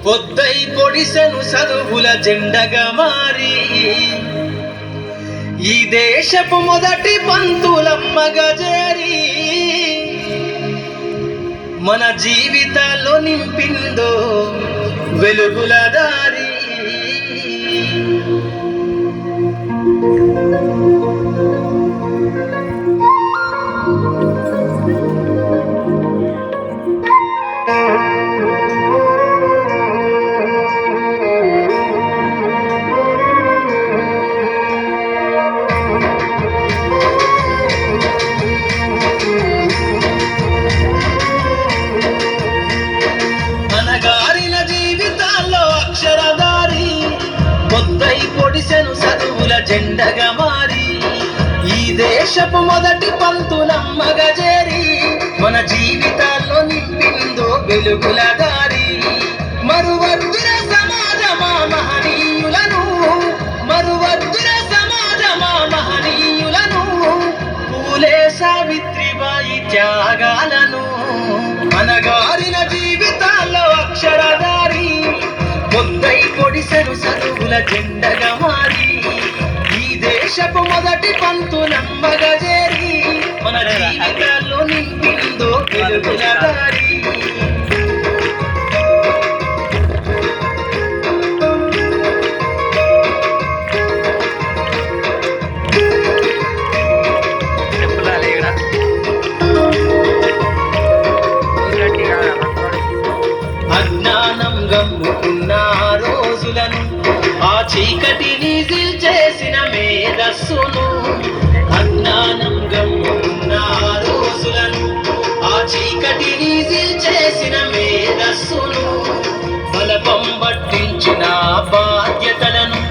పొద్దై పొడిసెను చదువుల జెండగా మారి ఈ దేశపు మొదటి పంతులమ్మగా చేరి మన జీవితాల్లో నింపిందో వెలుగుల దారి. అనగారిన జీవితాల్లో అక్షరధారి పొద్దై పొడిసెను చదువుల జెండగా మారి ఈ దేశపు మొదటి పంతులమ్మగా చేరి మన జీవితాల్లో నింపిందో వెలుగుల దారి. మరువద్దుర సమాజమా మహనీయులను, మరువద్దుర సమాజమా మహనీయులను, పూలే సావిత్రిబాయి త్యాగాలను. అనగారిన జీవితాల్లో అక్షరధారి పొద్దై పొడిసెను చదువుల జెండగా మారి ఈ దేశపు మొదటి పంతులమ్మగా చేరి మన జీవితాల్లో నింపిందో వెలుగుల దారి. అజ్ఞానం గమ్ముకున్న రోజులను ఆ చీకటిని చేసిన మేధస్సును, అజ్ఞానం గమ్ముకున్న రోజులను ఆ చీకటిని చేసిన మేధస్సును, బలపం పట్టించిన బాధ్యతలను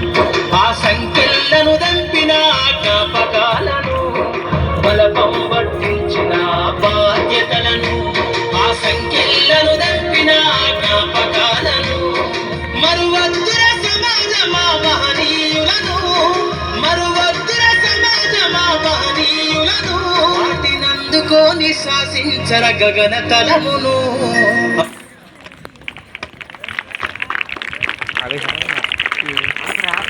ఆ సంఖ్యలను దంపిన జ్ఞాపకాలను, బలపం పట్టించిన బాధ్యతలను ఆ సంఖ్యలను దంపిన జ్ఞాపకాలను. మరువద్దుర సమాజమా మహనీయులను, మరువద్దుర సమాజమా మహనీయులను, వాటినందుకోని శాసించర గగన తలమును.